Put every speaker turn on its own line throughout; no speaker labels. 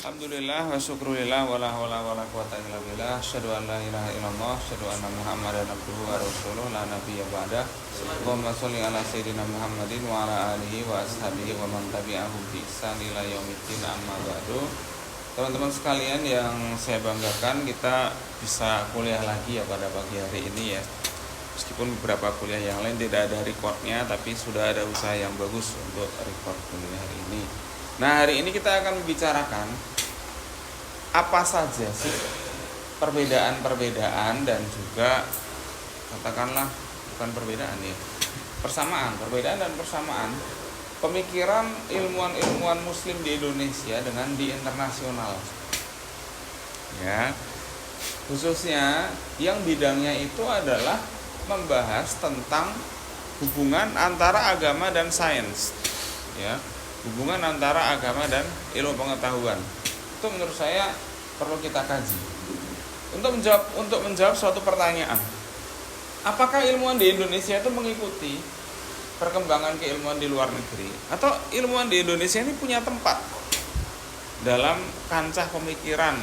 Alhamdulillah wa syukrulillah wa la haula wa la quwata illa billah. Asyhadu an la ilaha illallah, asyhadu anna Muhammadan abduhu wa rasuluh la nabiyya ba'da. Allahumma shalli ala sayyidina Muhammadin wa ala alihi wa ashabihi wa man tabi'ahum bi ihsan ila yaumiddin, amma ba'du. Teman-teman sekalian yang saya banggakan, kita bisa kuliah lagi ya pada pagi hari ini ya. Meskipun beberapa kuliah yang lain tidak ada recordnya, tapi sudah ada usaha yang bagus untuk record kuliah hari ini. Nah, hari ini kita akan membicarakan apa saja sih perbedaan-perbedaan dan juga katakanlah bukan perbedaan ya, perbedaan dan persamaan pemikiran ilmuwan-ilmuwan muslim di Indonesia dengan di internasional. Ya. Khususnya yang bidangnya itu adalah membahas tentang hubungan antara agama dan sains. Ya. Hubungan antara agama dan ilmu pengetahuan. Itu menurut saya perlu kita kaji. Untuk menjawab suatu pertanyaan. Apakah ilmuwan di Indonesia itu mengikuti perkembangan keilmuan di luar negeri, atau ilmuwan di Indonesia ini punya tempat dalam kancah pemikiran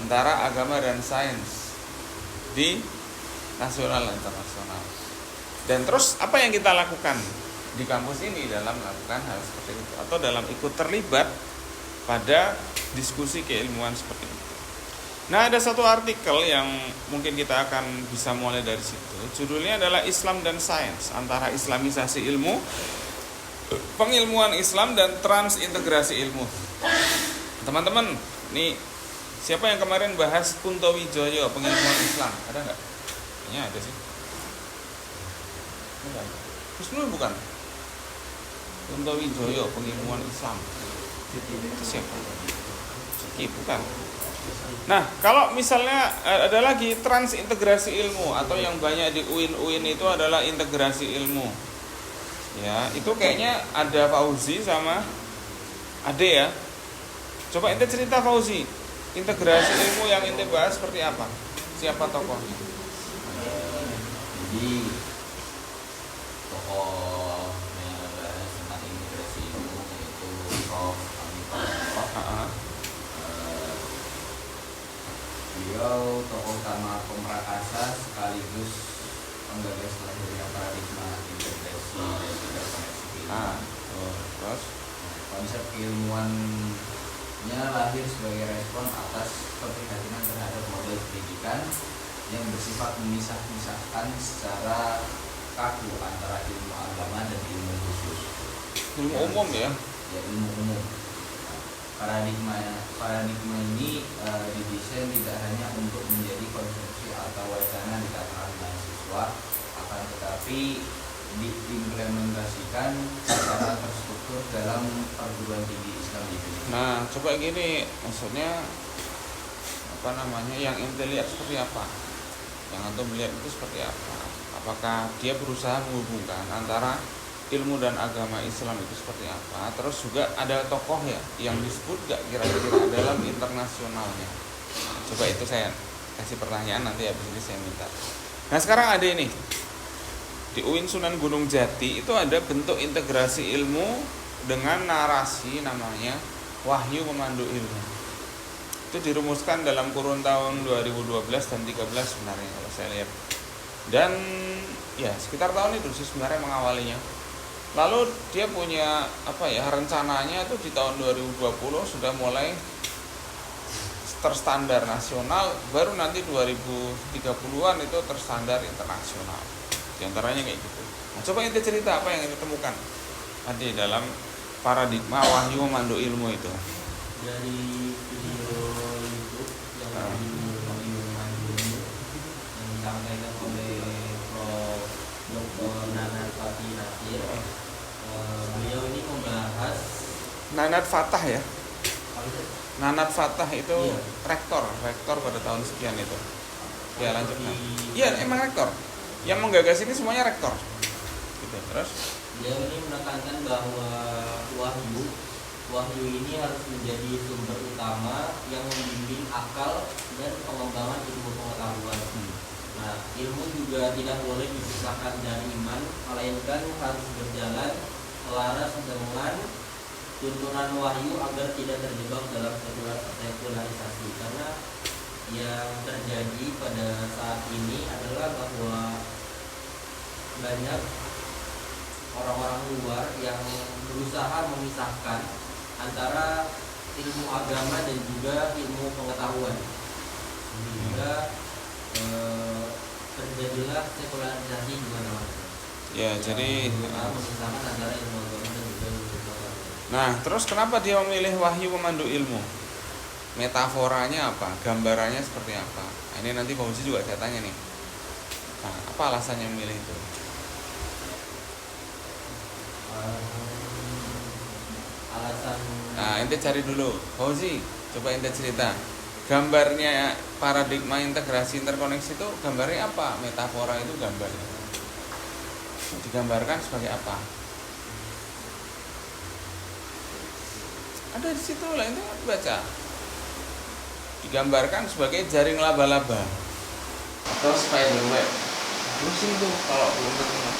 antara agama dan sains di nasional dan internasional? Dan terus apa yang kita lakukan di kampus ini dalam melakukan hal seperti itu, atau dalam ikut terlibat pada diskusi keilmuan seperti itu. Nah, ada satu artikel yang mungkin kita akan bisa mulai dari situ. Judulnya adalah Islam dan Sains, antara Islamisasi ilmu, pengilmuan Islam dan transintegrasi ilmu. Teman-teman, nih siapa yang kemarin bahas Kunto Wijoyo, pengilmuan Islam? Ada nggak? Kayaknya ada sih. Husnul bukan? Kunto Wijoyo, pengilmuan Islam. Itu siapa? Bukan. Nah, kalau misalnya ada lagi transintegrasi ilmu, atau yang banyak di UIN itu adalah integrasi ilmu. Ya, itu kayaknya ada Fauzi sama Ade ya. Coba ente cerita Fauzi, integrasi ilmu yang ente bahas seperti apa? Siapa tokohnya?
Jadi tokoh yang membahas tentang integrasi ilmu yaitu Prof. Hamid. Beliau tokoh utama pemerakasa sekaligus penggagas lahirnya paradigma integrasi dan interkoneksi keilmuan.
Terus
Konsep keilmuannya lahir sebagai respon atas keprihatinan terhadap model pendidikan yang bersifat memisah-misahkan secara kaku antara ilmu agama dan ilmu khusus.
ilmu umum ya.
Ya, ilmu umum. Paradigma ini didesain tidak hanya untuk menjadi konsumsi atau wacana di kalangan mahasiswa, akan tetapi diimplementasikan secara terstruktur dalam perguruan tinggi Islam di Indonesia.
Nah, coba gini, maksudnya yang ente lihat seperti apa? Yang antum melihat itu seperti apa? Apakah dia berusaha menghubungkan antara ilmu dan agama Islam itu seperti apa? Terus juga ada tokoh ya yang disebut gak kira-kira dalam internasionalnya? Coba itu saya kasih pertanyaan, nanti habis ini saya minta. Nah, sekarang ada ini di UIN Sunan Gunung Jati itu ada bentuk integrasi ilmu dengan narasi namanya Wahyu Memandu Ilmu. Itu dirumuskan dalam kurun tahun 2012 dan 2013 sebenarnya kalau saya lihat. Dan ya sekitar tahun itu sih sebenarnya mengawalinya. Lalu dia punya rencananya itu di tahun 2020 sudah mulai terstandar nasional, baru nanti 2030-an itu terstandar internasional. Di antaranya kayak gitu. Nah, coba ente cerita apa yang ente temukan tadi dalam paradigma Wahyu Memandu Ilmu itu.
Dari video YouTube yang Wahyu Memandu Ilmu yang disampaikan oleh Prof. Dr. Nanat Fatih Nasir, beliau ini membahas
Nanat Fatah ya. Nanat Fatah itu
iya.
rektor pada tahun sekian itu. Ya, lanjutkan. Iya, emang rektor. Yang menggagas ini semuanya rektor. Gitu. Terus
beliau ini menekankan bahwa wahyu ini harus menjadi sumber utama yang membimbing akal dan pengembangan ilmu pengetahuan. Nah, ilmu juga tidak boleh dipisahkan dari iman, melainkan harus berjalan selaras dengan tuntunan wahyu agar tidak terjebak
banyak orang-orang luar yang berusaha memisahkan antara ilmu agama dan juga ilmu pengetahuan, sehingga terjadilah sekularisasi di mana-mana.
Ya, jadi
memisahkan antara ilmu agama dan juga ilmu pengetahuan.
nah, terus kenapa dia memilih wahyu pemandu ilmu? Metaforanya apa? Gambarannya seperti apa? Nah, ini nanti Fauzi juga saya tanya nih. Nah, apa alasannya memilih itu?
Alasan
Nah, ente cari dulu. Fauzi, coba ente cerita. Gambarnya paradigma integrasi interkoneksi itu gambarnya apa? Metafora itu gambarnya. Digambarkan sebagai apa? Ada di situ lah, ente baca. Digambarkan sebagai jaring laba-laba atau spider web. Pusing tuh kalau belum ketemu.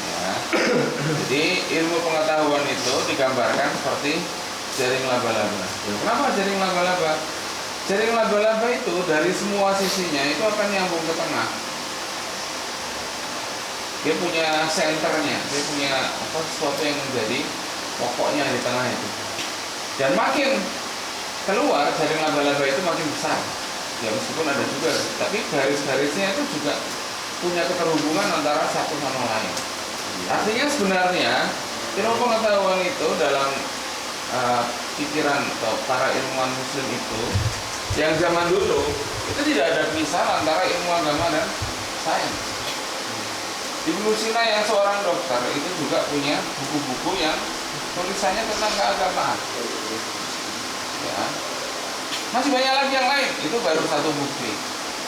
Ya. Jadi ilmu pengetahuan itu digambarkan seperti jaring laba-laba. Kenapa jaring laba-laba? Jaring laba-laba itu dari semua sisinya itu akan nyambung ke tengah. Dia punya senternya, dia punya sesuatu yang menjadi pokoknya di tengah itu. Dan makin keluar jaring laba-laba itu makin besar. Ya meskipun ada juga, tapi garis-garisnya itu juga punya keterhubungan antara satu sama lain. Artinya sebenarnya ilmu pengetahuan itu dalam pikiran atau para ilmuwan muslim itu yang zaman dulu itu tidak ada misal antara ilmu agama dan sains. Ibnu Sina yang seorang dokter itu juga punya buku-buku yang tulisannya tentang keagamaan. Ya. Masih banyak lagi yang lain, itu baru satu bukti.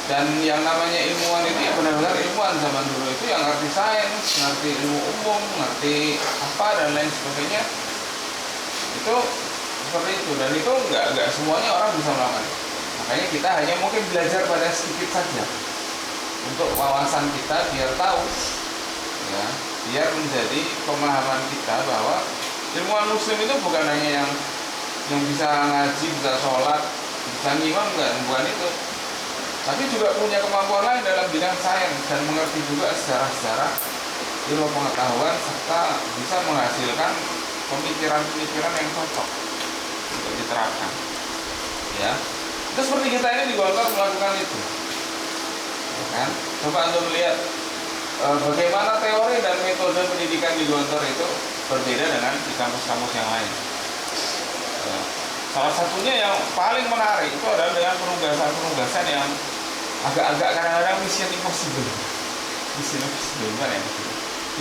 Dan yang namanya ilmuwan itu ya benar-benar ilmuwan zaman dulu itu yang ngerti sains, ngerti ilmu umum, ngerti apa dan lain sebagainya. Itu seperti itu, dan itu enggak semuanya orang bisa melakukan. Makanya kita hanya mungkin belajar pada sedikit saja untuk wawasan kita biar tahu, ya, biar menjadi pemahaman kita bahwa ilmuwan muslim itu bukan hanya yang bisa ngaji, bisa sholat, bisa ngimam, bukan itu, tapi juga punya kemampuan lain dalam bidang sains dan mengerti juga sejarah-sejarah ilmu pengetahuan serta bisa menghasilkan pemikiran-pemikiran yang cocok untuk diterapkan. Ya, itu seperti kita ini di Gontor melakukan itu, ya kan? Coba untuk melihat bagaimana teori dan metode pendidikan di Gontor itu berbeda dengan di kampus-kampus yang lain. Ya. Salah satunya yang paling menarik itu adalah dengan penugasan yang agak-agak kadang-kadang mission impossible. Mission impossible kan ya?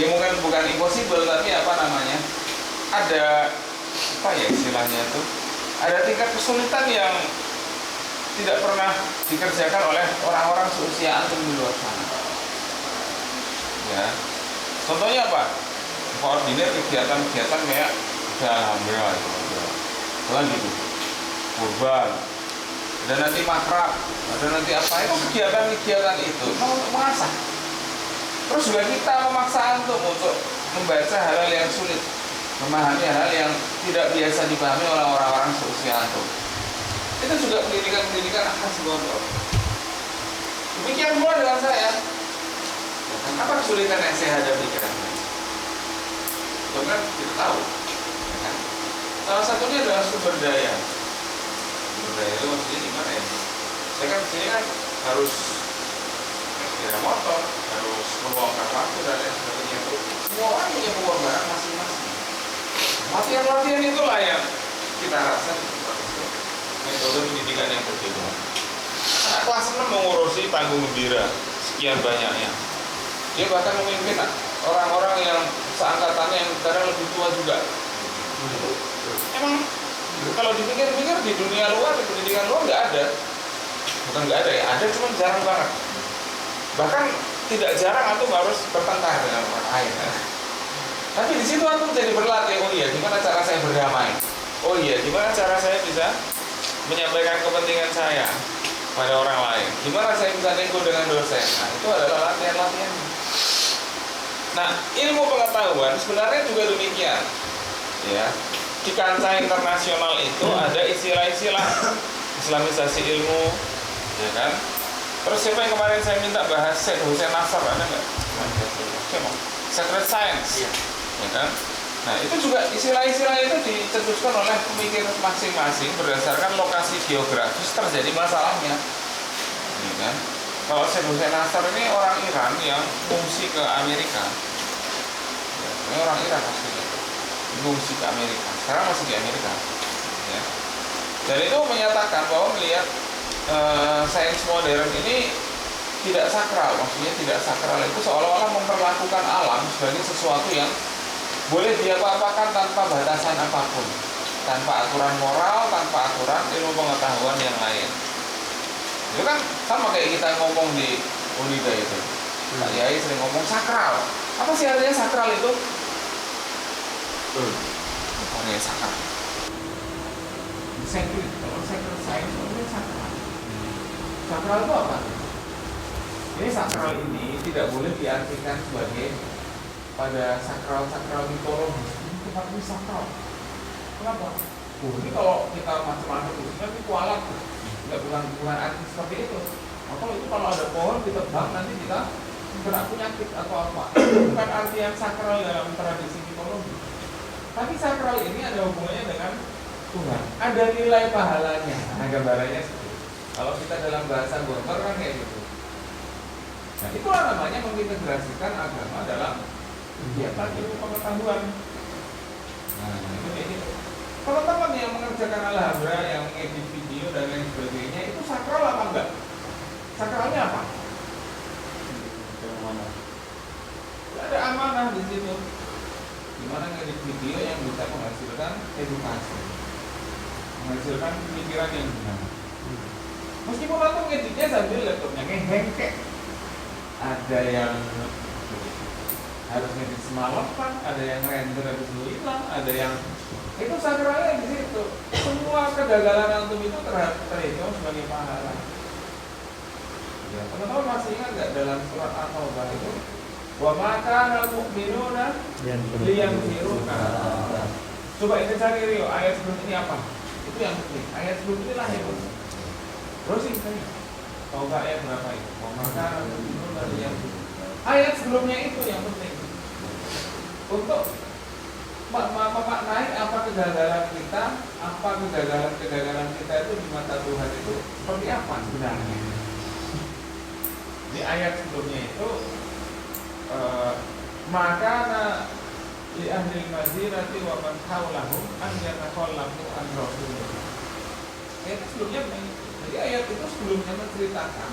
Ya mungkin bukan impossible tapi apa namanya? Ada apa ya istilahnya itu? Ada tingkat kesulitan yang tidak pernah dikerjakan oleh orang-orang seusia antum di luar sana. Ya. Contohnya apa? Koordinir kegiatan-kegiatan kayak alhamdulillah itu. Gitu. Kurban. Dan nanti makrab, ada nanti apa? Itu kegiatan-kegiatan itu untuk mengasah. Terus juga kita memaksa untuk membaca hal-hal yang sulit, memahami hal-hal yang tidak biasa dipahami oleh orang-orang seusia antum. Itu juga pendidikan akan sebuah doa. Demikian pula dengan saya. Apa kesulitan yang saya hadapi kira-kira? Kan kita tahu. Ya kan? Salah satunya adalah sumber daya. Sumber daya itu maksudnya gimana ya? Saya kan sini kan harus sepeda motor, harus meluangkan waktu dan lain sebagainya itu. Semua orang punya pengorbanan masing-masing. Latihan-latihan itulah yang kita rasa metode pendidikan yang berbeda. Anak kelas 6 mengurusi panggung gembira sekian banyaknya. Dia bahkan memimpin orang-orang yang seangkatannya yang kadang lebih tua juga. Emang kalau dipikir-pikir di dunia luar, di pendidikan luar nggak ada. Bukan nggak ada ya, ada cuma jarang banget. Bahkan tidak jarang antum harus bertengkar dengan orang lain. Tapi di situ antum jadi berlatih. Oh iya, gimana cara saya berdamai? Oh iya, gimana cara saya bisa menyampaikan kepentingan saya pada orang lain? Gimana saya bisa nego dengan dosen? Nah, itu adalah latihan-latihan. Nah, ilmu pengetahuan sebenarnya juga demikian. Ya, di kancah internasional itu ada istilah-istilah Islamisasi ilmu, ya kan? Terus siapa yang kemarin saya minta bahas Syekh Hussein Nasr, ada nggak? Sacred science,
Iya.
ya kan? Nah itu juga istilah-istilah itu dicetuskan oleh pemikir masing-masing berdasarkan lokasi geografis terjadi masalahnya, ya kan? Kalau Syekh Hussein Nasr ini orang Iran yang mengungsi ke Amerika, ya, ini orang Iran maksudnya, mengungsi ke Amerika, sekarang masih di Amerika, ya. Dan itu menyatakan bahwa melihat sains modern ini tidak sakral, maksudnya tidak sakral itu seolah-olah memperlakukan alam sebagai sesuatu yang boleh diapa-apakan tanpa batasan apapun, tanpa aturan moral, tanpa aturan ilmu pengetahuan yang lain. Itu kan sama kayak kita ngomong di Unida itu. Pak Yai sering ngomong sakral. Apa sih artinya sakral itu? Artinya sakral. Sacred, kalau sacred science itu sakral. Sakral itu apa? Ini sakral ini tidak boleh diartikan sebagai pada sakral mitologis. Ini tempat ini sakral. Kenapa? Ini kalau kita macam-macam itu nanti kualat, bukan arti seperti itu. Atau itu kalau ada pohon ditebang nanti kita kena penyakit atau apa. Bukan arti yang sakral dalam tradisi mitologi. Tapi sakral ini ada hubungannya dengan Tuhan. Ada nilai pahalanya. Nah, gambarannya seperti itu. Kalau kita dalam bahasa Gontor kan kayak gitu. Nah, itulah namanya mengintegrasikan agama dalam kegiatan ilmu pengetahuan. Nah, itu kayak gitu. Kalau teman yang mengerjakan alhambra, yang mengedit video dan lain sebagainya, itu sakral apa enggak? Sakralnya apa? Ada amanah di situ. Gimana ngedit video yang bisa menghasilkan edukasi, menghasilkan pemikiran yang benar. Meskipun aku ngeditnya sambil laptopnya ngehengkek, ada yang harus ngedit semalam kan, ada yang render habis dulu hilang, ada yang itu sakralnya di situ. Semua kegagalan antum itu terhitung sebagai pahala. Ya, teman-teman masih ingat nggak dalam surat At-Taubah itu? Wa maka al-mu'minuna liyamfiruka. Coba kita cari Rio, ayat sebelum ini apa? Itu yang penting. Ayat sebelum ini lah yang penting. Browsing tadi. Tahu nggak ayat berapa itu? Wa maka al-mu'minuna liyamfiruka. Ayat sebelumnya itu yang penting. Untuk memaknai apa kegagalan kita, apa kegagalan kita itu di mata Tuhan itu seperti apa sebenarnya. Di ayat sebelumnya itu maka li ahli madinati wa man haulahum an yatakhallafu an rasulullah. Itu sebelumnya, jadi ayat itu sebelumnya menceritakan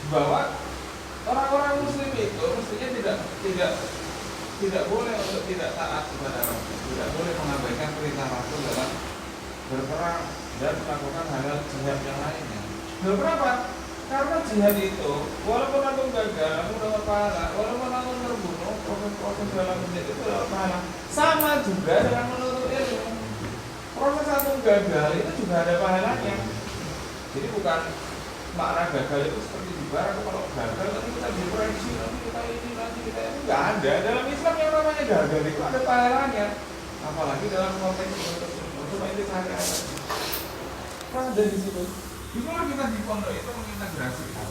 bahwa orang-orang muslim itu mestinya tidak boleh untuk tidak taat kepada Rasul, tidak boleh mengabaikan perintah Rasul dalam berperang dan melakukan hal-hal jihad yang lainnya. Kenapa? Karena jihad itu, walaupun antum gagal, antum dapat pahala, walaupun antum terbunuh, proses dalam jihad itu dapat pahala. Sama juga dengan menuntut ilmu. Proses antum gagal itu juga ada pahalanya. Jadi bukan makna gagal itu seperti di barat, kalau gagal nanti kita depresi, nanti kita ini, nggak ada. Dalam Islam yang namanya gagal itu ada pahalanya. Apalagi dalam konteks menuntut ilmu. Coba ini saya ada di situ. Gimana kita di pondok itu mengintegrasikan?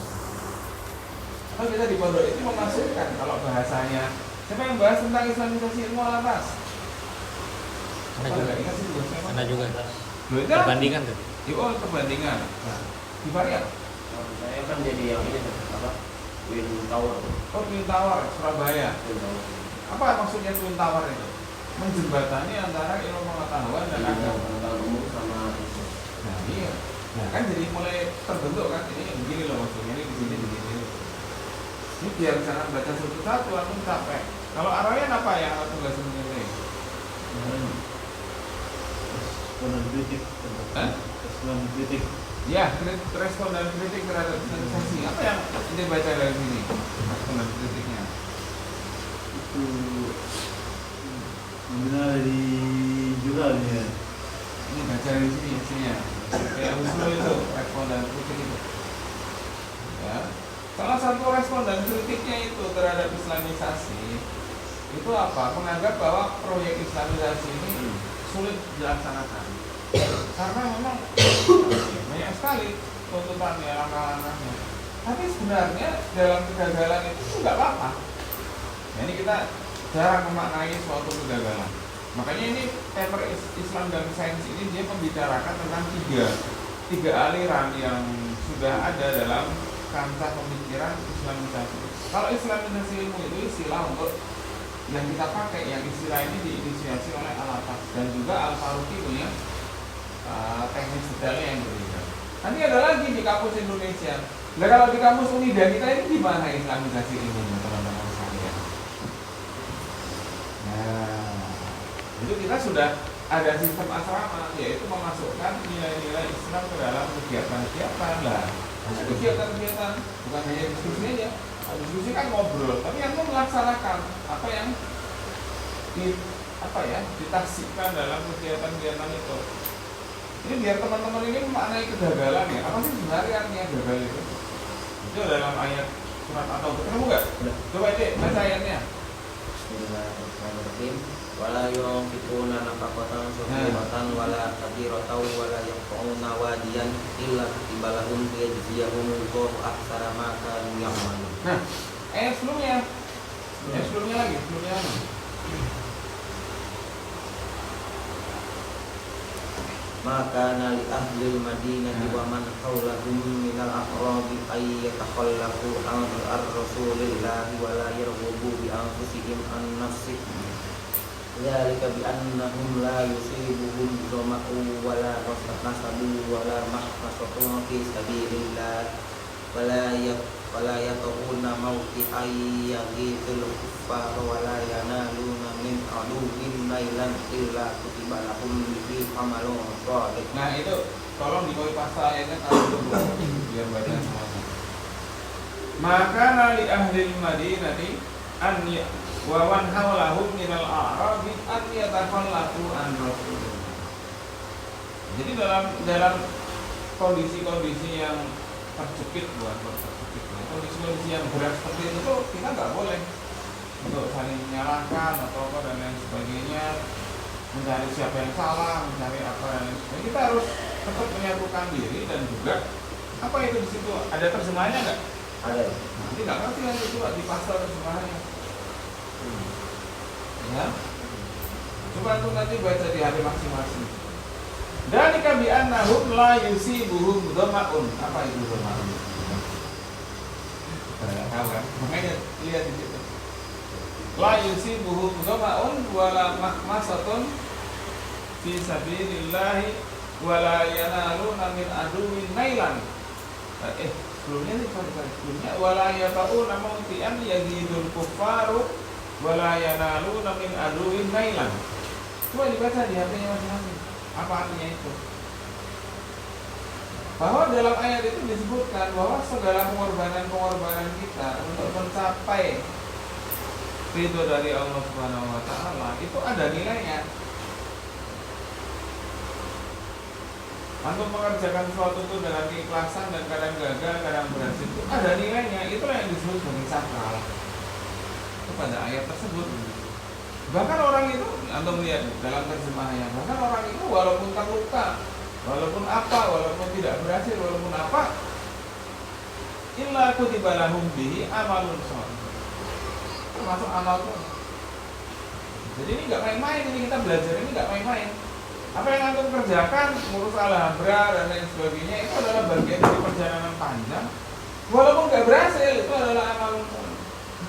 Kalau kita di pondok itu memasukkan, kalau bahasanya, siapa yang bahas tentang Islamisasi ilmu alam-ras?
Ada juga.
Perbandingan tuh. Oh, perbandingan. Nah, di Varian.
Saya kan jadi yang ini apa? Twin Tower.
Oh, Twin Tower, Surabaya. Apa maksudnya Twin Tower itu? Menjembatani antara ilmu pengetahuan dan agama
sama itu.
Nah, iya. Nah, kan jadi mulai terbentuk kan, ini begini loh maksudnya, ini begini. Ini biar jangan baca satu-satu, aku capek. Kalau Arayan apa yang aku nggak sebenarnya?
Respon kritik.
Ya, respon dan kritik terhadap sensasi. Apa yang ente baca dari sini? Respon dan kritiknya.
Itu dari juga nih ya.
Ini baca dari sini isinya. Kayak usul itu, respon dan kritik itu. Ya. Salah satu respon dan kritiknya itu terhadap Islamisasi itu apa? Menganggap bahwa proyek Islamisasi ini sulit dilaksanakan karena memang banyak sekali tuntutannya, langkah-langkahnya. Tapi sebenarnya dalam kegagalan itu nggak apa-apa. Nah, ini kita jarang memaknai suatu kegagalan. Makanya ini paper Islam dan Sains ini dia membicarakan tentang tiga aliran yang sudah ada dalam kancah pemikiran Islamisasi. Kalau Islamisasi ilmu itu istilah untuk yang kita pakai, yang istilah ini diinisiasi oleh Al-Atas dan juga Al-Faruqi punya teknik detailnya yang berbeda. Nanti ada lagi di kampus Indonesia. Nah, kalau di kampus Unida kita ini gimana Islamisasi ilmunya, teman-teman sekalian? Nah, itu kita sudah ada sistem asrama, yaitu memasukkan nilai-nilai Islam ke dalam kegiatan-kegiatan lah. Kegiatan-kegiatan bukan hanya diskusi aja. Diskusi kan ngobrol, tapi yang melaksanakan apa yang ditaksikan dalam kegiatan-kegiatan itu. Ini biar teman-teman ini memaknai kegagalan ya. Apa sih sebenarnya artinya gagal itu? Itu dalam ayat surat atau ketemu nggak? Coba aja baca ayatnya.
Bismillahirrahmanirrahim. Wala yunfiquna nafaqatan saghiratan wala kabiratan wala yaqta'una wadiyan illa tibalahum yajziyahumullahu ahsana ma kanu ya'malun.
Nah, ayat sebelumnya lagi.
Maka nali ahli Madinah wa man hawlahum minal a'rabi ay yatakhallafu an ar-rasulillah wa la yarghabu bi anfusihim an nafsihim. Dzalika bi annahum la yusibuhum dhama'u wa la nasabu wa la mahmasatun fi sabilillah wa la yatawuna mawti ay yaghithul kuffar wa la yanaluna min aduwwin nailan illa kutiba lahum bihi amalun shalih.
Nah itu tolong dikoi pasal ayatnya kalau biar baca semuanya. Maka nali ahli Madinati an wa man hawlahum minal a'rabi an yatakhallafu an rasulillah. Jadi dalam kondisi-kondisi yang terjepit, kondisi-kondisi yang berat seperti itu tuh kita nggak boleh untuk saling menyalahkan atau apa dan lain sebagainya, mencari siapa yang salah, mencari apa dan lain sebagainya. Kita harus tetap menyatukan diri dan juga apa itu di situ ada terjemahannya nggak?
Ada.
Nanti nggak ngerti nanti coba di pasal terjemahannya. Ya, coba tuh nanti baca di hari masing-masing. Dan kabian nahum la yusibuhum dhama'un. Apa itu dhama'un? Tidak tahu kan? Makanya lihat di situ. La yusibuhum dhama'un wala mahmasatun fi sabilillah wala yanaluna min aduwwin nailan. Sebelumnya nih sebelumnya wala yata'una mawti'an yaghidul kuffaru wala yanaluna min aduwwin nailan. Coba dibaca di hatinya masing-masing. Apa artinya itu? Bahwa dalam ayat itu disebutkan bahwa segala pengorbanan kita untuk mencapai ridho dari Allah Subhanahu wa taala itu ada nilainya. Untuk mengerjakan sesuatu itu dengan keikhlasan dan kadang gagal, kadang berhasil itu ada nilainya. Itulah yang disebut sebagai sakral. Itu pada ayat tersebut. Bahkan orang itu, Anda melihat dalam terjemahannya, bahkan orang itu walaupun terluka, walaupun tidak berhasil, walaupun apa, illa kutiba lahum bihi amalun shalih. Termasuk amal itu. Jadi ini nggak main-main, ini kita belajar ini nggak main-main. Apa yang antum kerjakan, ngurus alhambra dan lain sebagainya, itu adalah bagian dari perjalanan panjang. Walaupun nggak berhasil, itu adalah amalun shalih.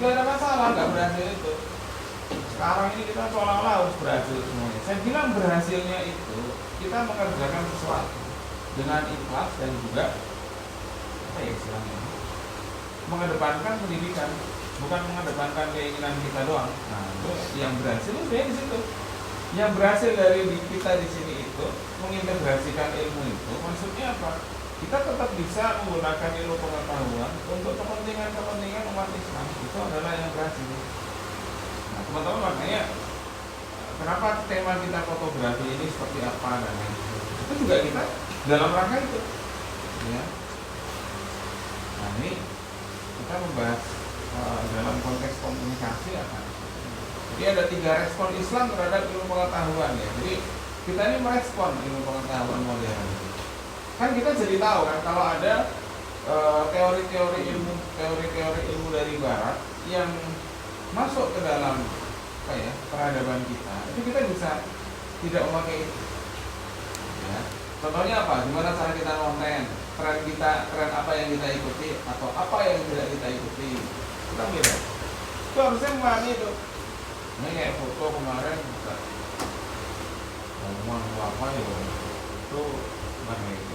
Nggak ada masalah nggak berhasil itu. Sekarang ini kita seolah-olah harus berhasil semuanya. Saya bilang berhasilnya itu kita mengerjakan sesuatu dengan ikhlas dan juga apa ya istilahnya, mengedepankan pendidikan, bukan mengedepankan keinginan kita doang. Nah, itu yang berhasil itu di situ. Yang berhasil dari kita di sini itu mengintegrasikan ilmu itu. Maksudnya apa? Kita tetap bisa menggunakan ilmu pengetahuan untuk kepentingan umat Islam. Itu adalah yang berhasil. Nah, teman-teman, makanya kenapa tema kita fotografi ini seperti apa dan lain sebagainya. Itu juga kita dalam rangka itu. Ya. Nah, ini kita membahas dalam konteks komunikasi apa? Jadi ada 3 respon Islam terhadap ilmu pengetahuan ya. Jadi kita ini merespon ilmu pengetahuan modern. Kan kita jadi tahu kan kalau ada teori-teori ilmu dari barat yang masuk ke dalam peradaban kita, itu kita bisa tidak memakai itu. Ya. Contohnya apa? Gimana cara kita konten? Tren apa yang kita ikuti atau apa yang tidak kita ikuti? Kita beda. Itu harusnya memahami itu. Ini kayak foto kemarin, ngomong apa ya? Itu gimana gitu.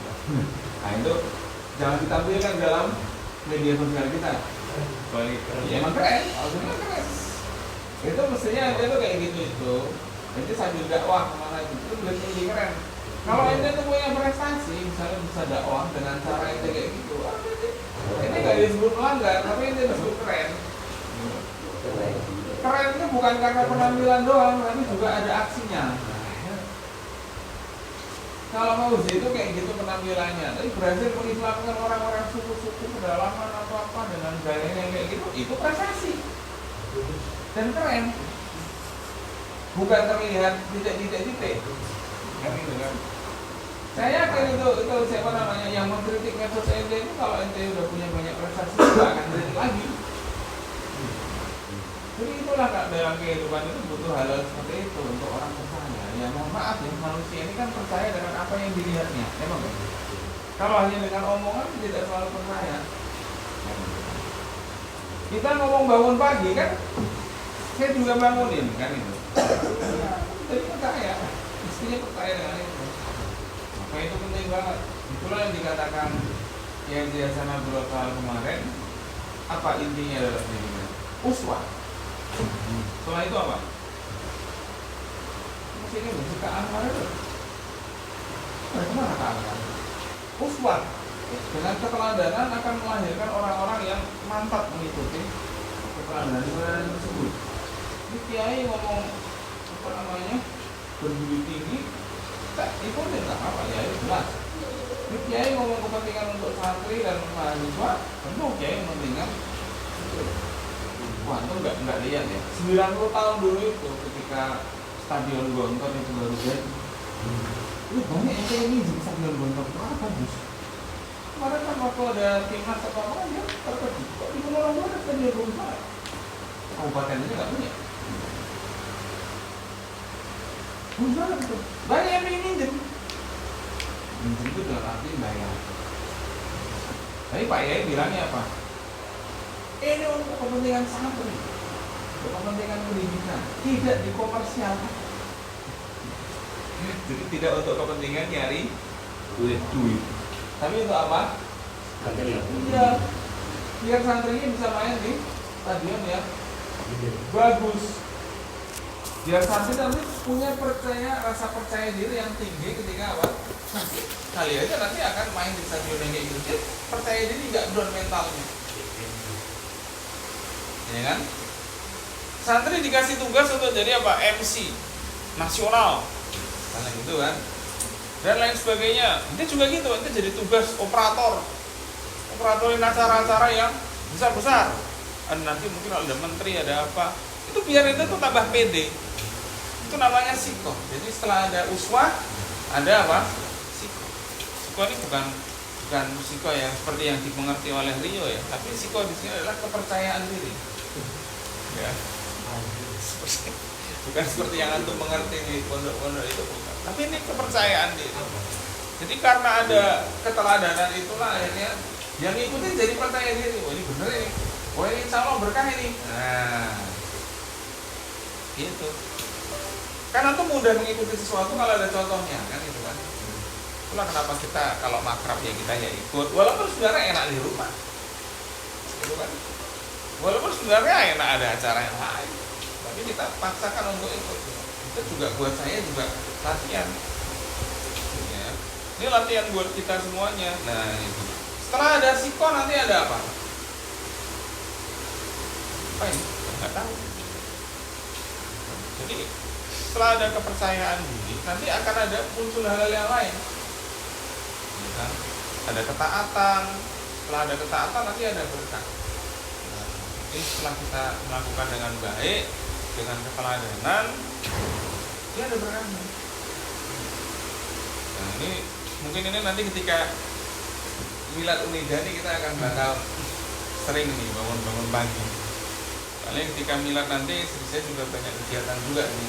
Nah itu jangan ditampilkan dalam media sosial kita. Balik, ya emang keren, harusnya keren. Itu mestinya itu kayak gitu itu. Nanti sambil dakwah kemana itu lebih keren. Kalau ente tuh punya prestasi, misalnya bisa dakwah dengan cara ente kayak gitu, ini nggak disebut melanggar, tapi ente disebut keren. Keren itu bukan karena penampilan doang, tapi juga ada aksinya. Kalau Mauzi itu kayak gitu penampilannya, tapi berhasil mengislamkan orang-orang suku-suku pedalaman atau apa dengan gayanya kayak gitu, itu prestasi dan keren. Bukan terlihat titik-titik. Kan gitu kan. Saya yakin itu siapa namanya yang mengkritik medsos ente itu, kalau ente udah punya banyak prestasi nggak akan kritik lagi. Jadi itulah Kak, dalam kehidupan itu butuh hal seperti itu untuk orang percaya. Ya mohon maaf ya, manusia ini kan percaya dengan apa yang dilihatnya, emang kan? Kalau hanya dengan omongan tidak selalu percaya. Kita ngomong bangun pagi kan, saya juga bangunin kan itu. Jadi percaya, mestinya percaya dengan itu. Maka itu penting banget. Itulah yang dikatakan yang Hasan Abdul Wahab kemarin. Apa intinya dalam ini? Uswah. Setelah itu apa? Masih ini berarti keamanan itu. Bagaimana keamanan? Uswah. Dengan keteladanan akan melahirkan orang-orang yang mantap mengikuti keteladanan tersebut. Ini kiai ngomong apa namanya berdiri tinggi, tak ikutin tak apa ya itu jelas. Ini kiai ngomong kepentingan untuk santri dan mahasiswa, tentu kiai kepentingan. Wah itu nggak lihat ya. 90 tahun dulu itu ketika Stadion Gontor itu baru jadi, itu banyak yang kayak ini di Stadion Gontor itu apa bagus. Kemarin kan waktu ada timnas atau apa ya terpergi. Kok di Pulau Lombok ada Stadion Gontor? Kabupaten ini nggak punya. Benar itu. Banyak yang ingin minjem. Minjem itu dalam arti bayar. Tapi Pak Yai bilangnya apa? Ini untuk kepentingan santri, untuk kepentingan pendidikan, tidak dikomersialkan. Jadi tidak untuk kepentingan nyari duit. Tapi untuk apa? Iya. Biar santrinya bisa main di stadion ya bagus. Biar santri nanti punya rasa percaya diri yang tinggi ketika apa? Nanti kali aja nanti akan main di stadion yang kayak gitu. Jadi percaya diri nggak down mentalnya. Ya kan? Santri dikasih tugas untuk jadi apa? MC nasional, karena gitu kan, dan lain sebagainya. Nanti juga gitu, nanti jadi tugas operatorin acara-acara yang besar-besar. Dan nanti mungkin ada menteri, ada apa, itu biar itu tuh tambah pede. Itu namanya siko. Jadi setelah ada uswah, ada apa? Siko. Siko ini bukan siko ya seperti yang dimengerti oleh Rio ya, tapi siko di sini adalah kepercayaan diri. Ya. Bukan seperti yang antum mengerti di pondok-pondok itu bukan. Tapi ini kepercayaan diri. Jadi karena ada keteladanan itulah akhirnya yang ikutin jadi percaya diri. Oh ini bener ini. Oh ini insya Allah berkah ini. Nah, gitu. Karena antum mudah mengikuti sesuatu kalau ada contohnya kan gitu kan. Itulah kenapa kita kalau makrab ya kita ya ikut. Walaupun sebenarnya enak di rumah. Gitu kan. Walaupun sebenarnya enak ada acara yang lain, tapi kita paksakan untuk ikut. Itu juga buat saya juga latihan. Ya. Ini latihan buat kita semuanya. Nah, itu. Setelah ada siko nanti ada apa? Apa ini? Nggak tahu. Jadi setelah ada kepercayaan diri, nanti akan ada muncul hal-hal yang lain. Ya. Ada ketaatan. Setelah ada ketaatan nanti ada berkah. Jadi setelah kita melakukan dengan baik, dengan keteladanan, dia ada berkahnya. Nah ini mungkin ini nanti ketika Milad Unida ini kita akan bakal sering nih bangun-bangun pagi. Paling ketika milad nanti saya juga banyak kegiatan juga di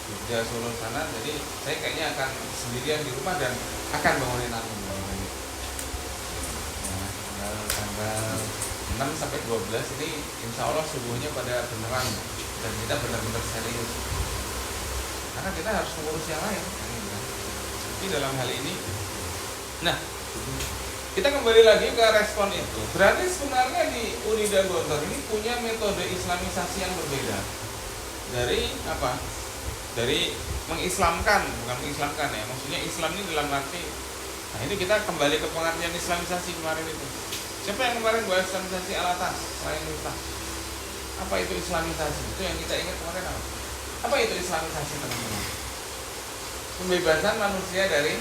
Jogja, Solo sana. Jadi saya kayaknya akan sendirian di rumah dan akan bangunin album. Nah, tanggal 6 sampai 12 ini insya Allah subuhnya pada beneran dan kita benar-benar serius. Karena kita harus mengurus yang lain. Tapi dalam hal ini, nah kita kembali lagi ke respon itu. Berarti sebenarnya di Unida Gontor ini punya metode islamisasi yang berbeda dari apa? Dari mengislamkan, bukan mengislamkan ya. Maksudnya Islam ini dalam arti, nah ini kita kembali ke pengertian islamisasi kemarin itu. Siapa yang kemarin bahas islamisasi alatas selain Miftah? Apa itu islamisasi? Itu yang kita ingat kemarin apa? Apa itu islamisasi teman-teman? Pembebasan manusia dari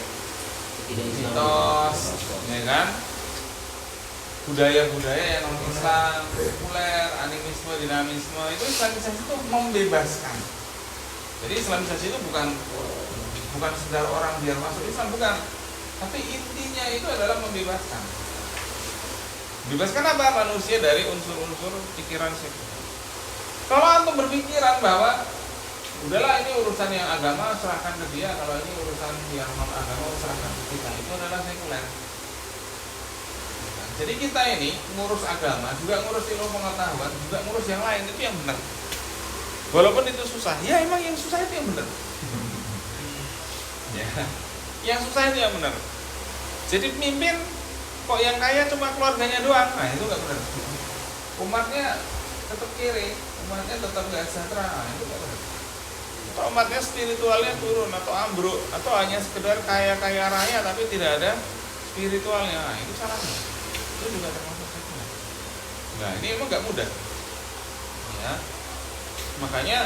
mitos, ya kan? Budaya-budaya yang non Islam, sekuler, animisme, dinamisme, itu islamisasi itu membebaskan. Jadi islamisasi itu bukan sekedar orang biar masuk Islam, bukan. Tapi intinya itu adalah membebaskan. Bebaskan apa? Manusia dari unsur-unsur pikiran sekuler. Kalau antum berpikiran bahwa udahlah ini urusan yang agama serahkan ke dia, kalau ini urusan yang non agama serahkan ke kita, itu adalah sekuler. Jadi kita ini ngurus agama, juga ngurus ilmu pengetahuan, juga ngurus yang lain, itu yang benar. Walaupun itu susah, ya emang yang susah itu yang benar. Ya, yang susah itu yang benar. Jadi pemimpin kok yang kaya cuma keluarganya doang, nah itu nggak benar. Umatnya tetap kiri, umatnya tetap nggak sejahtera, nah, itu nggak benar. Atau umatnya spiritualnya turun atau ambruk, atau hanya sekedar kaya-kaya raya tapi tidak ada spiritualnya, nah, itu salahnya. Itu juga termasuk sekuler. Nah ini emang nggak mudah. Ya, makanya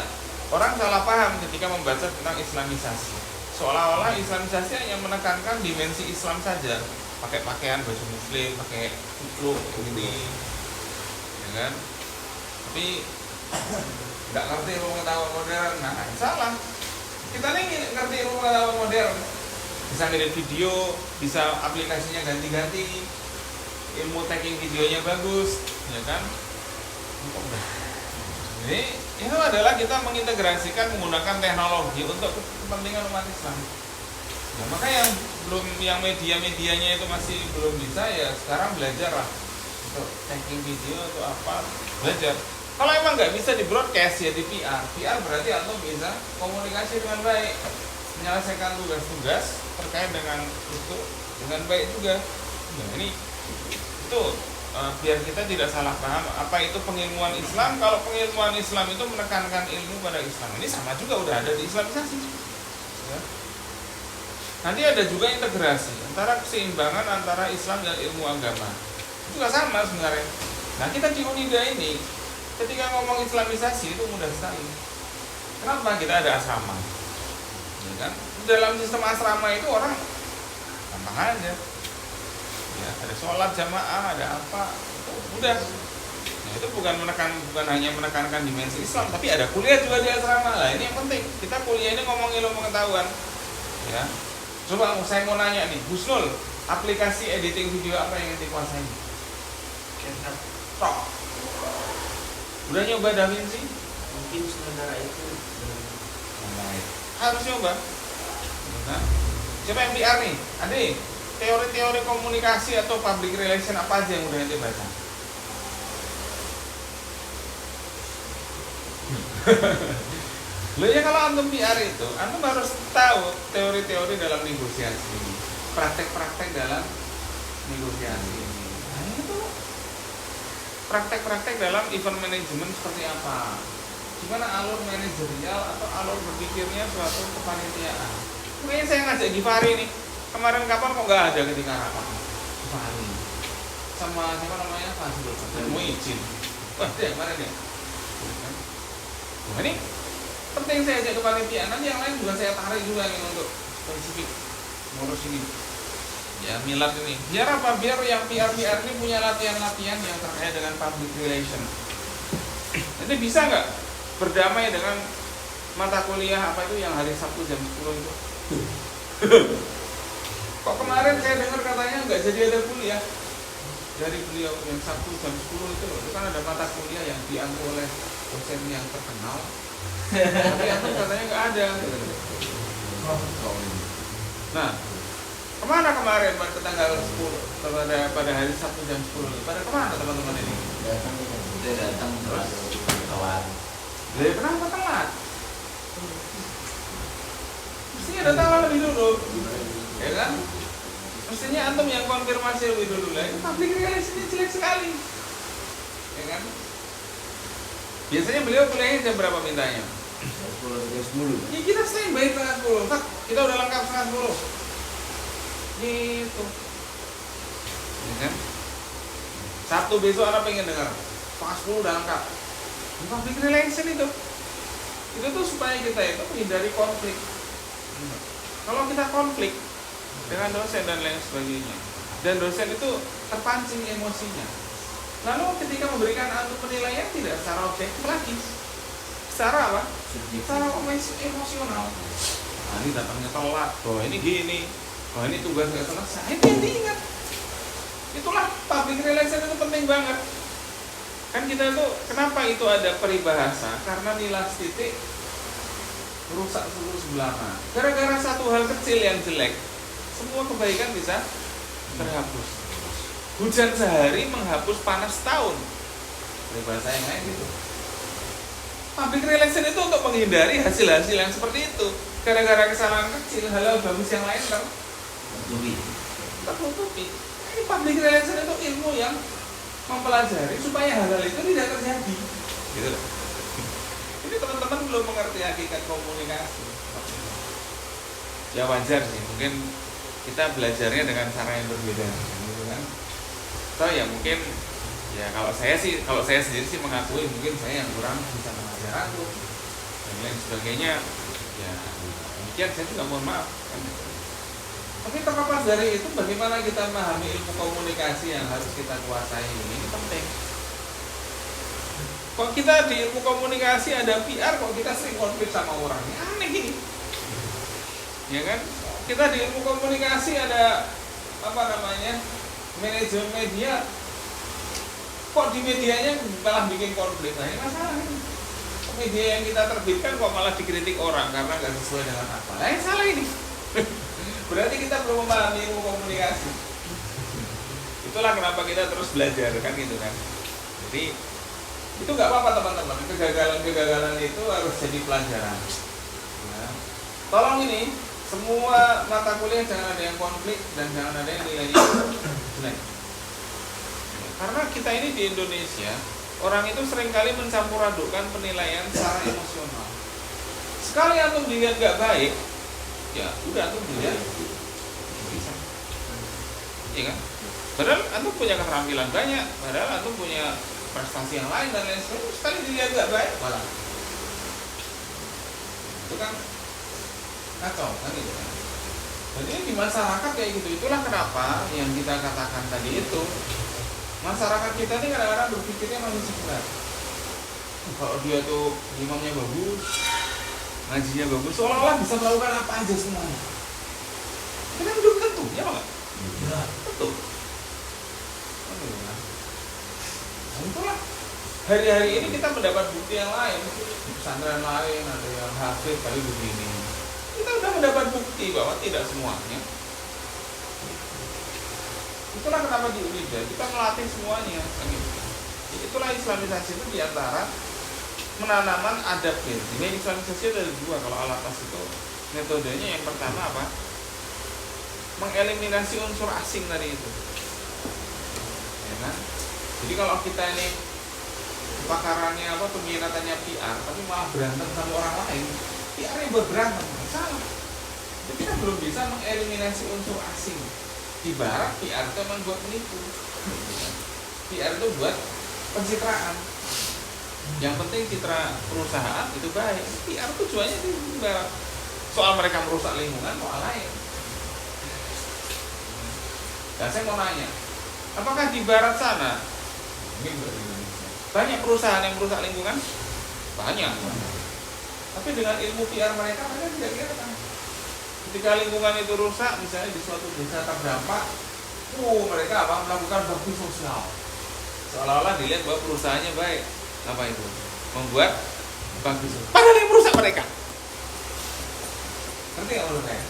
orang salah paham ketika membaca tentang islamisasi. Seolah-olah islamisasi hanya menekankan dimensi Islam saja, pakai pakaian baju muslim, pakai kupluk begini, ya kan? Tapi nggak ngerti ilmu pengetahuan modern, nah salah. Kita nih ngerti ilmu pengetahuan modern, bisa ngedit video, bisa aplikasinya ganti-ganti, ilmu tagging videonya bagus, ya kan? Jadi itu adalah kita mengintegrasikan menggunakan teknologi untuk kepentingan umat Islam. Ya, maka yang media-medianya itu masih belum bisa, ya sekarang belajar lah untuk tagging video atau apa, belajar. Kalau emang nggak bisa di broadcast ya di PR. PR berarti antum bisa komunikasi dengan baik, menyelesaikan tugas-tugas terkait dengan itu dengan baik juga. Nah ini itu biar kita tidak salah paham apa itu pengilmuan Islam. Kalau pengilmuan Islam itu menekankan ilmu pada Islam, ini sama juga udah ada di islamisasi. Ya. Nanti ada juga integrasi antara keseimbangan antara Islam dan ilmu agama. Itu juga sama sebenarnya. Nah kita di Unida ini ketika ngomong islamisasi itu mudah sekali. Kenapa? Kita ada asrama, ya kan? Dalam sistem asrama itu orang gampang aja. Ya, ada sholat jamaah, ada apa, itu mudah. Nah, itu bukan hanya menekankan dimensi Islam, tapi ada kuliah juga di asrama. Lah ini yang penting. Kita kuliah ini ngomong ilmu pengetahuan. Ya. Coba saya mau nanya nih, Husnul, aplikasi editing video apa yang dikuasai?
CapCut.
Tok. Udah nyoba DaVinci?
Mungkin sementara itu
Harus nyoba. Nah, coba yang PR nih, Ade. Teori-teori komunikasi atau public relation apa aja yang udah ente baca? Loh ya kalau antum PR itu, antum harus tahu teori-teori dalam negosiasi, praktek-praktek dalam negosiasi. Nah itu praktek-praktek dalam event management seperti apa? Gimana alur manajerial atau alur berpikirnya suatu kepanitiaan? Mungkin saya ngajak Givari nih. Kemarin kapan kok nggak ada ketika rapat? Givari sama siapa namanya Fazlul, mau izin. Wah dia kemarin ya. Nah ini penting saya ajak kepanitiaan. Nanti yang lain juga saya tarik juga nih untuk spesifik ngurus ini. Ya milad ini. Biar apa? Biar yang PR ini punya latihan-latihan yang terkait dengan public relation. Jadi bisa nggak berdamai dengan mata kuliah apa itu yang hari Sabtu jam 10 itu? Kok kemarin saya dengar katanya nggak jadi ada kuliah? dari beliau yang Sabtu jam 10 itu loh, itu kan ada mata kuliah yang diambil oleh dosen yang terkenal. Tapi antum katanya nggak ada. Gitu. Nah, kemana kemarin pada tanggal 10 pada hari Sabtu jam 10 itu? Pada kemana teman-teman ini?
Dia datang terus telat.
Jadi kenapa telat? Mestinya datang lebih dulu, ya kan? Mestinya antum yang konfirmasi lebih dulu lah. Itu public relation jelek sekali, ya kan? Biasanya beliau kuliahnya jam berapa mintanya?
10.
Ya kita standby setengah 10. Pak, kita udah lengkap setengah 10. Gitu, ya kan? Sabtu besok anak pengen dengar setengah 10 udah lengkap. Ini public relation itu tuh supaya kita itu menghindari konflik. Kalau kita konflik dengan dosen dan lain sebagainya, dan dosen itu terpancing emosinya, lalu ketika memberikan antum penilaian tidak secara objektif lagi, secara apa? Secara emosional. Nah, ini datangnya telat, bahwa ini gini, bahwa ini tugas nggak selesai, itu yang diingat. Itulah public relation itu penting banget. Kan kita tuh kenapa itu ada peribahasa? Karena nilai titik merusak seluruh sebelahan. Gara-gara satu hal kecil yang jelek, semua kebaikan bisa terhapus. Hujan sehari menghapus panas tahun. Peribahasa yang lain gitu. Public relation itu untuk menghindari hasil-hasil yang seperti itu. Gara-gara kesalahan kecil, hal-hal bagus yang lain tertutupi. Ini public relation itu ilmu yang mempelajari supaya hal-hal itu tidak terjadi. Gitu loh. Ini teman-teman belum mengerti hakikat komunikasi. Ya wajar sih, mungkin kita belajarnya dengan cara yang berbeda, gitu kan? So ya mungkin, ya kalau saya sendiri sih mengakui mungkin saya yang kurang bisa mengajar aku dan lain sebagainya. Ya demikian, saya juga mohon maaf. Kan? Tapi terlepas dari itu, bagaimana kita memahami ilmu komunikasi yang harus kita kuasai ini penting. Kok kita di ilmu komunikasi ada PR, kok kita sering konflik sama orang? Aneh ini, ya kan? Kita di ilmu komunikasi ada manajemen media, kok di medianya malah bikin konflik? Nah ini masalah ini. Media yang kita terbitkan kok malah dikritik orang karena nggak sesuai dengan apa? Nah yang salah ini. Berarti kita belum memahami ilmu komunikasi. Itulah kenapa kita terus belajar kan gitu kan. Jadi itu nggak apa-apa teman-teman. Kegagalan itu harus jadi pelajaran. Ya. Tolong ini semua mata kuliah jangan ada yang konflik dan jangan ada yang nilainya jelek. Karena kita ini di Indonesia, orang itu seringkali mencampur adukkan penilaian secara emosional. Sekali antum dilihat nggak baik, ya udah antum dilihat bisa, iya kan? Padahal antum punya keterampilan banyak, padahal antum punya prestasi yang lain dan lain sebagainya. Sekali dilihat nggak baik, malah itu kan kacau kan gitu kan. Jadi di masyarakat kayak gitu. Itulah kenapa yang kita katakan tadi itu, masyarakat kita ini kadang-kadang berpikirnya masih sebelah. Kalau dia tuh imamnya bagus, ngajinya bagus, seolah-olah bisa melakukan apa aja semuanya. Itu kan belum tentu, ya Pak? Ya, tentu. Nah, itulah. Hari-hari ini kita mendapat bukti yang lain. Pesantren lain, ada yang hafid tapi begini. Kita sudah mendapat bukti bahwa tidak semuanya. Itulah kenapa di Unida kita melatih semuanya. Itulah islamisasi itu diantara penanaman adab gitu. Ini islamisasi ada dua. Kalau Al-Atas itu metodenya yang pertama apa? Mengeliminasi unsur asing tadi itu. Ya kan? Jadi kalau kita ini pakarannya apa, peminatannya PR, tapi malah berantem sama orang lain, PR-nya buat berantem, salah. Jadi kita belum bisa mengeliminasi unsur asing. Di barat PR itu memang buat menipu. PR itu buat pencitraan. Yang penting citra perusahaan itu baik. PR tujuannya di barat. Soal mereka merusak lingkungan, soal lain. Dan saya mau nanya, apakah di barat sana ini banyak perusahaan yang merusak lingkungan? Banyak. Tapi dengan ilmu PR mereka tidak kelihatan. Ketika lingkungan itu rusak, misalnya di suatu desa terdampak, mereka apa? Melakukan bakti sosial. Seolah-olah dilihat bahwa perusahaannya baik. Apa itu? Membuat bakti sosial. Padahal yang merusak mereka. Ngerti nggak menurut saya?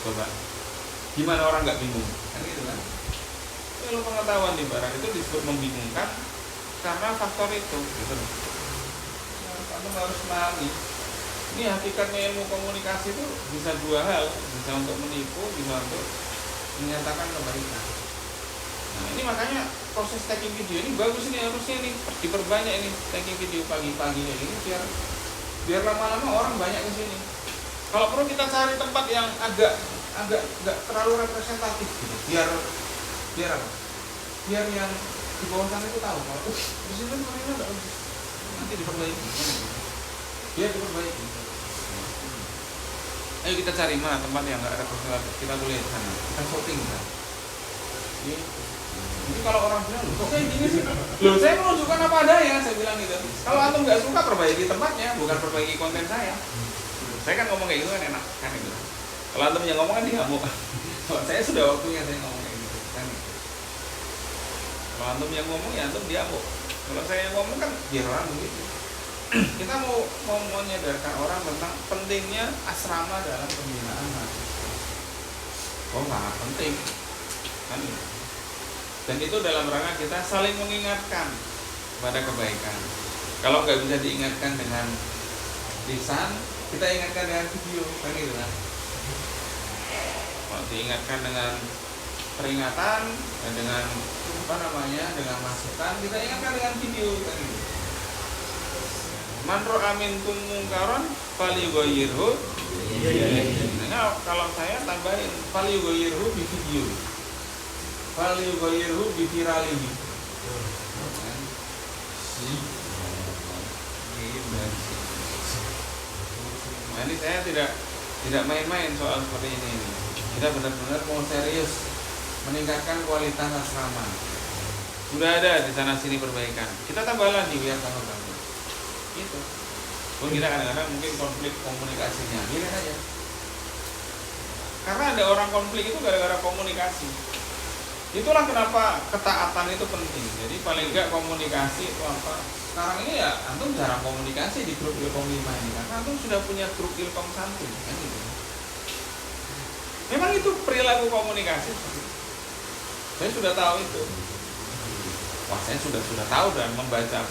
Coba. Gimana orang nggak bingung? Kan gitu kan? Kalau pengetahuan di barat itu disebut membingungkan karena faktor itu. Gitu. Kamu harus memahami. Ini hakikatnya ilmu komunikasi itu bisa dua hal, bisa untuk menipu, bisa untuk menyatakan kebaikan. Nah ini makanya proses tagging video ini bagus, ini harusnya nih diperbanyak ini tagging video pagi-pagi ini biar lama-lama orang banyak ke sini. Kalau perlu kita cari tempat yang agak nggak terlalu representatif gitu. Biar apa? Biar yang di bawah sana itu tahu kalau di sini mereka nggak bagus, nanti diperbaiki. Biar diperbaiki. Ayo kita cari mana tempat yang nggak representatif, kita boleh ke sana, kita shopping kan. Jadi kalau orang bilang, kok kayak gini sih? Loh, saya menunjukkan apa adanya, saya bilang gitu. Kalau antum nggak suka, perbaiki tempatnya, bukan perbaiki konten saya. Saya kan ngomong kayak gitu kan enak, kan gitu. Kalau antum yang ngomong kan dia nggak mau. Kalau saya sudah waktunya saya ngomong kayak gitu, kan gitu. Kalau antum yang ngomong ya antum dia mau. Kalau saya yang ngomong kan biar orang begitu. Kita mau menyadarkan orang tentang pentingnya asrama dalam pembinaan mahasiswa. Oh nggak penting, kan gitu. Dan itu dalam rangka kita saling mengingatkan pada kebaikan. Kalau nggak bisa diingatkan dengan lisan, kita ingatkan dengan video, kan gitu kan. Kalau diingatkan dengan peringatan dan dengan dengan masukan, kita ingatkan dengan video, kan gitu. Man ra'a minkum mungkaron falyughayyirhu. Nah, kalau saya tambahin falyughayyirhu bi video. Falyughayyirhu bi viralihi. Nah, ini saya tidak main-main soal seperti ini. Kita benar-benar mau serius meningkatkan kualitas asrama. Sudah ada di sana sini perbaikan. Kita tambah lagi biar tambah bagus. Itu. Pun kita kadang-kadang mungkin konflik komunikasinya, biarin aja. Karena ada orang konflik itu gara-gara komunikasi. Itulah kenapa ketaatan itu penting. Jadi paling enggak komunikasi itu apa? Sekarang ini ya antum jarang komunikasi di grup Ilkom 5 ini karena antum sudah punya grup Ilkom 1 kan gitu. Memang itu perilaku komunikasi. Saya sudah tahu itu. Wah, saya sudah tahu dan membaca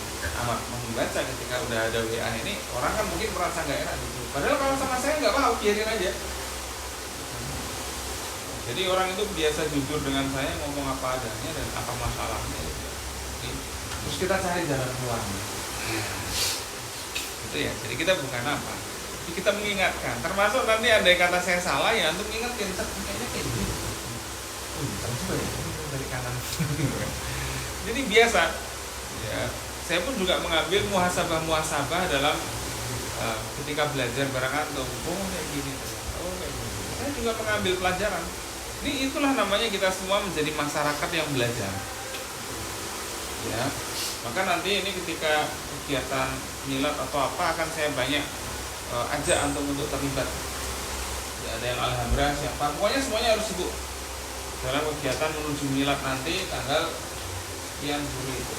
ketika udah ada WA ini, orang kan mungkin merasa nggak enak gitu. Padahal kalau sama saya nggak mau, biarin aja. Jadi orang itu biasa jujur dengan saya, ngomong apa adanya dan apa masalahnya. Terus kita cari jalan keluarnya. Itu ya. Jadi kita bukan apa, kita mengingatkan. Termasuk nanti ada yang kata saya salah ya, untuk ingetin kayaknya kayak gini. Terus juga ya, dari kanan. Jadi biasa. Ya, saya pun juga mengambil muhasabah dalam ketika belajar bareng antum. Oh kayak gini. Oh kayak gini. Saya juga mengambil pelajaran. Ini itulah namanya kita semua menjadi masyarakat yang belajar. Ya. Maka nanti ini ketika kegiatan milad atau apa akan saya banyak ajak antum untuk terlibat. Ya, ada yang alhamdulillah siapa. Pokoknya semuanya harus sibuk dalam kegiatan menuju milad nanti tanggal sekian Juli itu.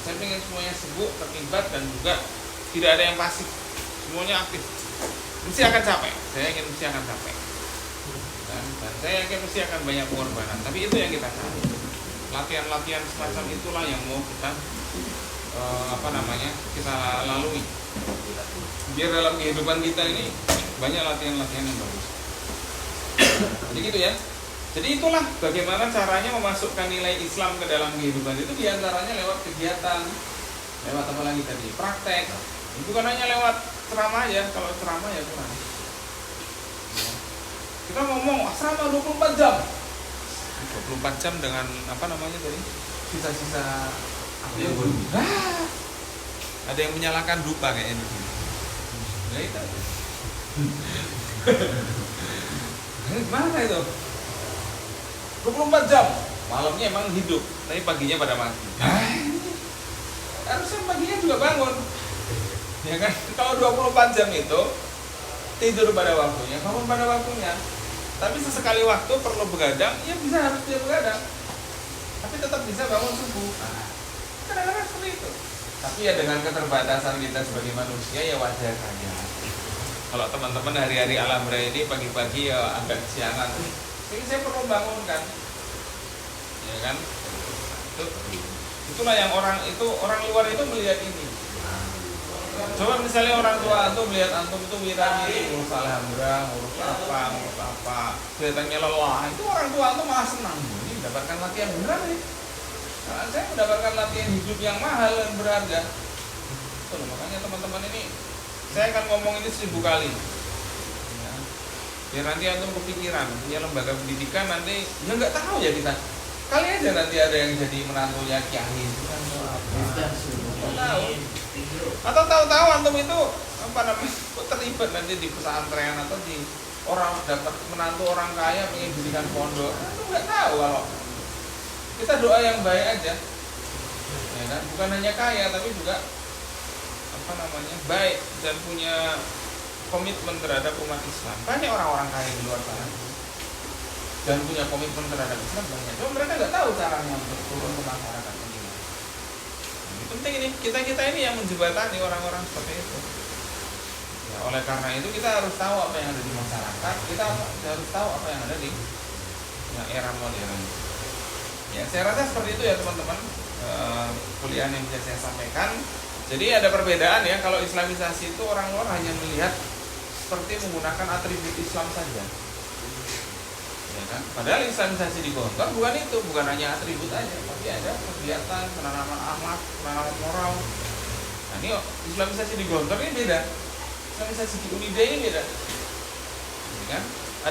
Saya ingin semuanya sibuk, terlibat dan juga tidak ada yang pasif. Semuanya aktif. Mesti akan capek. Saya yakin mesti akan capek. Dan saya yakin mesti akan banyak pengorbanan. Tapi itu yang kita cari. Latihan-latihan semacam itulah yang mau kita kita lalui. Biar dalam kehidupan kita ini banyak latihan-latihan yang bagus. Jadi gitu ya. Jadi itulah bagaimana caranya memasukkan nilai Islam ke dalam kehidupan itu diantaranya lewat kegiatan, lewat apa lagi tadi, praktek. Bukan hanya lewat ceramah ya, kalau ceramah ya kurang. Kita ngomong asrama 24 jam. 24 jam dengan apa namanya tadi? Sisa-sisa apa yang ada yang menyalakan dupa kayak ini. Nah itu. Mana itu? 24 jam. Malamnya emang hidup, tapi paginya pada mati. Harusnya paginya juga bangun. Ya kan? Kalau 24 jam itu tidur pada waktunya, bangun pada waktunya. Tapi sesekali waktu perlu begadang, ya bisa, harus dia begadang. Tapi tetap bisa bangun subuh. Nah, kadang-kadang seperti itu. Tapi ya dengan keterbatasan kita sebagai manusia ya wajar saja. Kalau teman-teman hari-hari Alhambra ini pagi-pagi ya agak kesiangan, jadi saya perlu bangunkan, ya kan? Itulah yang orang luar itu melihat ini. Coba misalnya orang tua antum melihat antum itu wirawiri ngurus Alhambra, ngurus apa, kelihatannya lelah, itu orang tua antum malah senang. Ini mendapatkan latihan beneran nih. Karena saya mendapatkan latihan hidup yang mahal dan berharga. Itu loh, makanya teman-teman ini saya akan ngomong ini 1000 kali. Ya. Biar nanti antum kepikiran, punya lembaga pendidikan nanti ya nggak tahu ya kita. Kali aja nanti ada yang jadi menantunya kiai, bukan apa. Tahu. Atau tahu-tahu antum itu apa namanya? Kok terlibat nanti di pesantren atau di orang dapat menantu orang kaya pengen dirikan pondok. Antum nggak tahu kalau kita doa yang baik aja. Ya kan? Bukan hanya kaya tapi juga apa namanya? Baik dan punya komitmen terhadap umat Islam. Banyak orang-orang kaya di luar sana dan punya komitmen terhadap Islam banyak. Cuma mereka nggak tahu caranya untuk turun ke masyarakat ini. Nah, penting ini kita ini yang menjembatani orang-orang seperti itu. Ya, oleh karena itu kita harus tahu apa yang ada di masyarakat. Kita harus tahu apa yang ada di era modern. Ya, saya rasa seperti itu ya teman-teman. Kuliah yang bisa saya sampaikan. Jadi ada perbedaan ya. Kalau Islamisasi itu orang luar hanya melihat seperti menggunakan atribut Islam saja. Ya kan? Padahal Islamisasi di Gontor bukan itu, bukan hanya atribut aja, tapi ada kegiatan, penanaman akhlak, penanaman moral. Nah ini Islamisasi di Gontor ini beda, Islamisasi di Unida ini beda. Ya kan?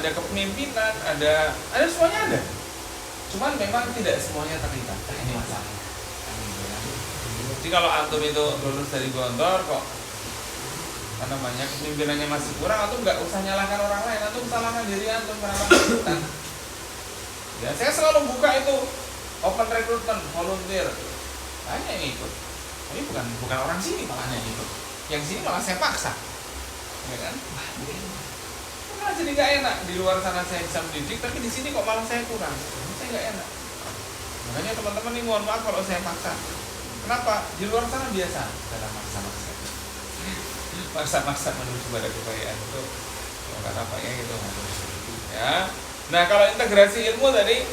Ada kepemimpinan, ada semuanya ada. Cuman memang tidak semuanya terlibat. Nah, ini masalah. Jadi kalau antum itu lulus dari Gontor kok apa namanya kepemimpinannya masih kurang, antum nggak usah nyalahkan orang lain, antum salahkan diri antum kenapa ikutan. Ya saya selalu buka itu open recruitment, volunteer, banyak yang ikut. Tapi bukan orang sini malah yang ikut, yang sini malah saya paksa, ya kan? Malah jadi nggak enak. Di luar sana saya bisa mendidik, tapi di sini kok malah saya kurang, saya nggak enak. Makanya teman-teman ini mohon maaf kalau saya paksa. Kenapa? Di luar sana biasa dalam maksa menuju pada kebaikan itu kata apa ya gitu ya. Nah kalau integrasi ilmu tadi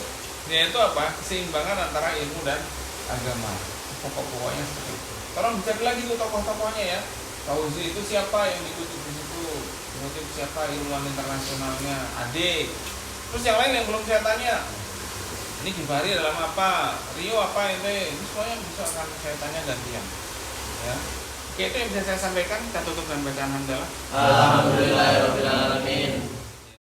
yaitu apa, keseimbangan antara ilmu dan agama, pokok-pokoknya seperti itu. Tolong dicari lagi tuh tokoh-tokohnya ya. Fauzi itu siapa yang dikutip di situ, dikutip siapa ilmuwan internasionalnya, Adik. Terus yang lain yang belum saya tanya, ini Gifari dalam apa, Rio apa ini semuanya bisa akan saya tanya gantian ya. Oke, itu yang bisa saya sampaikan. Kita tutup dengan bacaan hamdalah.
Alhamdulillahirabbil alamin.